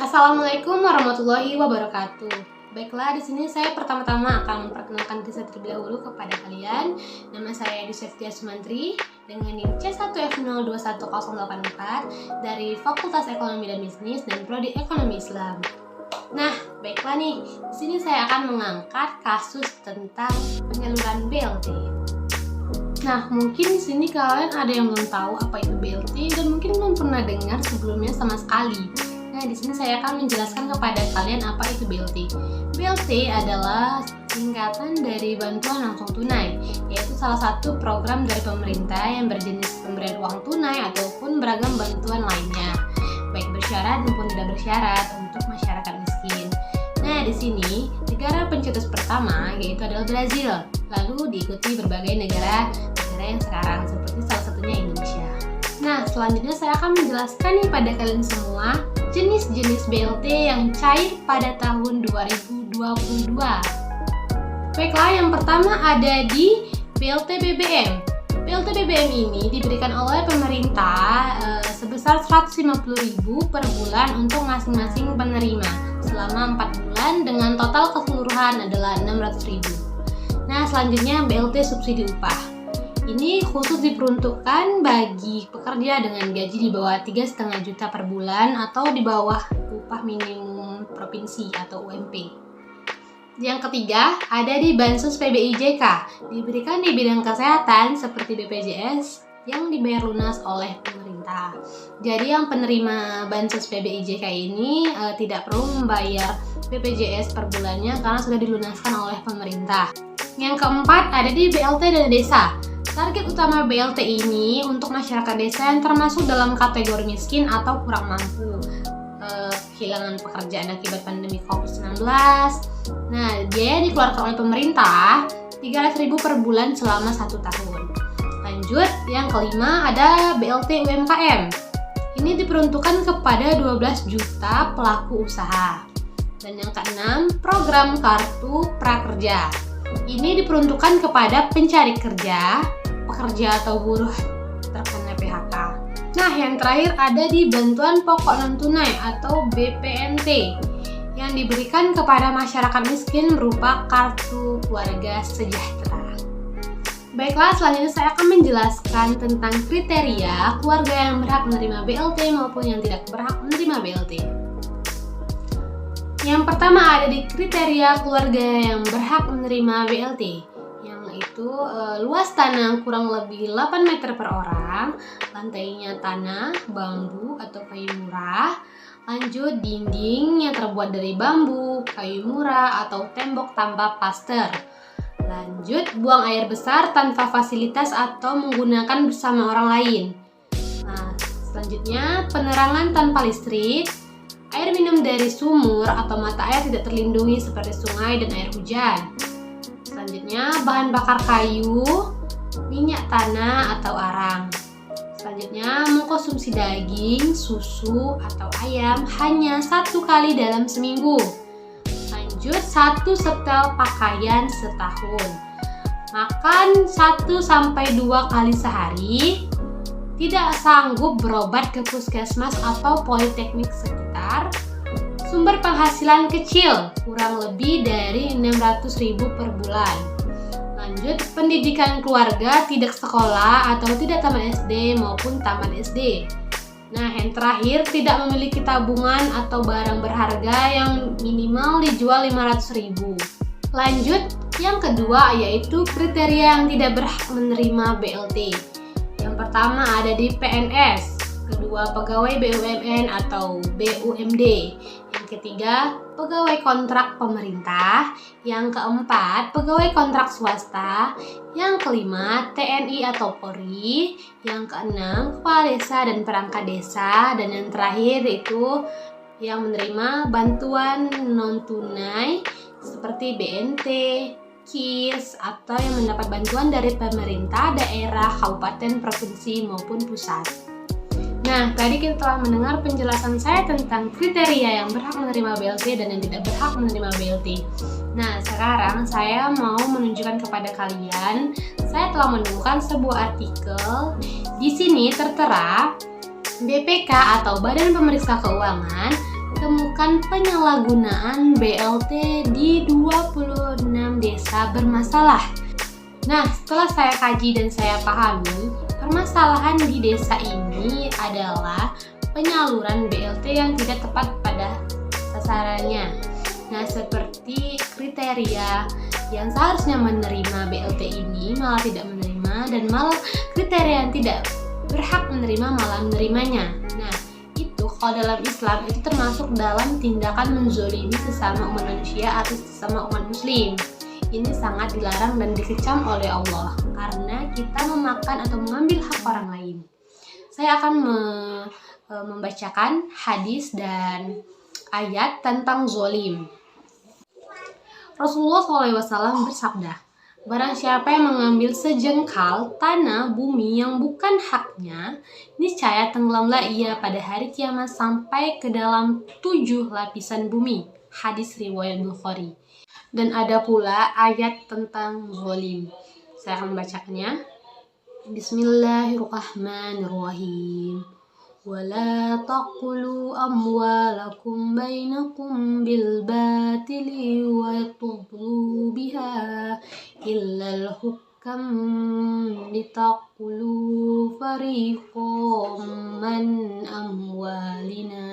Assalamualaikum warahmatullahi wabarakatuh. Baiklah, di sini saya pertama-tama akan memperkenalkan diri saya terlebih dahulu kepada kalian. Nama saya Yudiseftia Sumantri dengan NIM C1F021084 dari Fakultas Ekonomi dan Bisnis dan Prodi Ekonomi Islam. Nah, baiklah nih, di sini saya akan mengangkat kasus tentang penyaluran BLT. Nah, mungkin di sini kalian ada yang belum tahu apa itu BLT dan mungkin belum pernah dengar sebelumnya sama sekali. Nah, di sini saya akan menjelaskan kepada kalian apa itu BLT. BLT adalah singkatan dari bantuan langsung tunai, yaitu salah satu program dari pemerintah yang berjenis pemberian uang tunai ataupun beragam bantuan lainnya, baik bersyarat maupun tidak bersyarat untuk masyarakat miskin. Nah, di sini negara pencetus pertama yaitu adalah Brazil, lalu diikuti berbagai negara yang sekarang seperti salah satunya Indonesia. Nah, selanjutnya saya akan menjelaskan nih pada kalian semua jenis-jenis BLT yang cair pada tahun 2022. Baiklah, yang pertama ada di BLT BBM. BLT BBM ini diberikan oleh pemerintah sebesar 150.000 per bulan untuk masing-masing penerima selama 4 bulan dengan total keseluruhan adalah 600.000. Nah, selanjutnya BLT subsidi upah. Ini khusus diperuntukkan bagi pekerja dengan gaji di bawah 3,5 juta per bulan atau di bawah upah minimum provinsi atau UMP. Yang ketiga, ada di Bansos PBIJK, diberikan di bidang kesehatan seperti BPJS yang dibayar lunas oleh pemerintah. Jadi yang penerima Bansos PBIJK ini tidak perlu membayar BPJS per bulannya karena sudah dilunaskan oleh pemerintah. Yang keempat, ada di BLT dana desa. Target utama BLT ini untuk masyarakat desa yang termasuk dalam kategori miskin atau kurang mampu, kehilangan pekerjaan akibat pandemi COVID-19. Nah, biaya dikeluarkan oleh pemerintah 300.000 per bulan selama 1 tahun. Lanjut, yang kelima ada BLT UMKM. Ini diperuntukkan kepada 12 juta pelaku usaha. Dan yang keenam, program Kartu Prakerja. Ini diperuntukkan kepada pencari kerja, pekerja atau buruh terkena PHK. Nah, yang terakhir ada di Bantuan Pokok Non-Tunai atau BPNT yang diberikan kepada masyarakat miskin berupa Kartu Keluarga Sejahtera. Baiklah, selanjutnya saya akan menjelaskan tentang kriteria keluarga yang berhak menerima BLT maupun yang tidak berhak menerima BLT. Yang pertama ada di kriteria keluarga yang berhak menerima BLT, yaitu luas tanah kurang lebih 8 meter per orang, lantainya tanah, bambu atau kayu murah, lanjut dinding yang terbuat dari bambu, kayu murah atau tembok tanpa plaster, lanjut buang air besar tanpa fasilitas atau menggunakan bersama orang lain. Nah, selanjutnya penerangan tanpa listrik, air minum dari sumur atau mata air tidak terlindungi seperti sungai dan air hujan. Selanjutnya, bahan bakar kayu, minyak tanah atau arang. Selanjutnya, mengkonsumsi daging, susu, atau ayam hanya 1 kali dalam seminggu. Lanjut, 1 setel pakaian setahun. Makan 1-2 kali sehari. Tidak sanggup berobat ke puskesmas atau politeknik sekitar. Sumber penghasilan kecil, kurang lebih dari 600.000 per bulan. Lanjut, pendidikan keluarga tidak sekolah atau tidak tamat SD maupun tamat SD. Nah, yang terakhir, tidak memiliki tabungan atau barang berharga yang minimal dijual 500.000. Lanjut, yang kedua yaitu kriteria yang tidak berhak menerima BLT. Yang pertama ada di PNS, kedua pegawai BUMN atau BUMD, yang ketiga pegawai kontrak pemerintah, yang keempat pegawai kontrak swasta, yang kelima TNI atau Polri, yang keenam kepala desa dan perangkat desa, dan yang terakhir itu yang menerima bantuan non tunai seperti BNT, KIS, atau yang mendapat bantuan dari pemerintah daerah, kabupaten, provinsi maupun pusat. Nah, tadi kita telah mendengar penjelasan saya tentang kriteria yang berhak menerima BLT dan yang tidak berhak menerima BLT. Nah, sekarang saya mau menunjukkan kepada kalian, saya telah menemukan sebuah artikel. Di sini tertera BPK atau Badan Pemeriksa Keuangan temukan penyalahgunaan BLT di 26 desa bermasalah. Nah, setelah saya kaji dan saya pahami, permasalahan di desa ini adalah penyaluran BLT yang tidak tepat pada sasarannya. Nah, seperti kriteria yang seharusnya menerima BLT ini malah tidak menerima, dan malah kriteria yang tidak berhak menerima malah menerimanya. Nah, itu kalau dalam Islam itu termasuk dalam tindakan menzolimi sesama umat manusia atau sesama umat muslim. Ini sangat dilarang dan dikecam oleh Allah karena kita memakan atau mengambil hak orang lain. Saya akan membacakan hadis dan ayat tentang zolim. Rasulullah SAW bersabda, barang siapa yang mengambil sejengkal tanah bumi yang bukan haknya, niscaya tenggelamlah ia pada hari kiamat sampai ke dalam 7 lapisan bumi. Hadis riwayat Bukhari. Dan ada pula ayat tentang zolim. Saya akan membacakannya. Bismillahirrahmanirrahim. ولا تأكلوا أموالكم بينكم بالباطل وتدلوا بها إلا الحكم لتأكلوا فريقا من أموالنا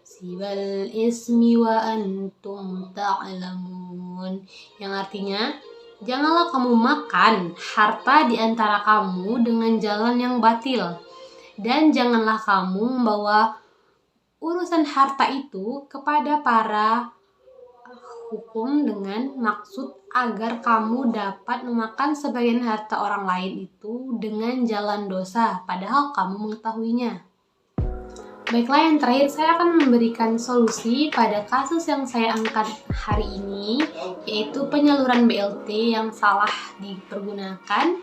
سوى الإثم وأنتم تعلمون, yang artinya, janganlah kamu makan harta di antara kamu dengan jalan yang batil, dan janganlah kamu membawa urusan harta itu kepada para hukum dengan maksud agar kamu dapat memakan sebagian harta orang lain itu dengan jalan dosa, padahal kamu mengetahuinya. Baiklah, yang terakhir saya akan memberikan solusi pada kasus yang saya angkat hari ini, yaitu penyaluran BLT yang salah dipergunakan.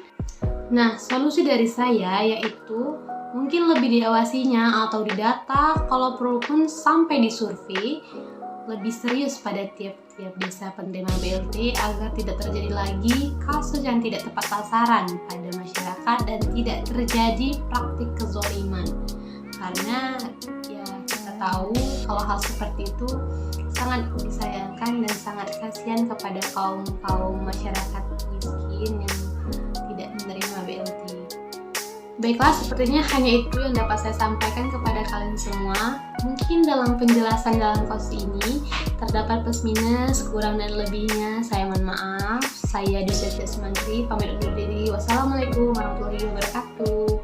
Nah, solusi dari saya yaitu mungkin lebih diawasinya atau didata, kalau perlu pun sampai disurvei lebih serius pada tiap-tiap desa penerima BLT agar tidak terjadi lagi kasus yang tidak tepat sasaran pada masyarakat dan tidak terjadi praktik kezoliman. Karena ya kita tahu kalau hal seperti itu sangat disayangkan dan sangat kasihan kepada kaum masyarakat miskin yang tidak menerima BLT. Baiklah, sepertinya hanya itu yang dapat saya sampaikan kepada kalian semua. Mungkin dalam penjelasan dalam kasus ini terdapat plus minus, kurang dan lebihnya. Saya mohon maaf. Saya Dusya Sumantri, pamit undur diri. Wassalamualaikum warahmatullahi wabarakatuh.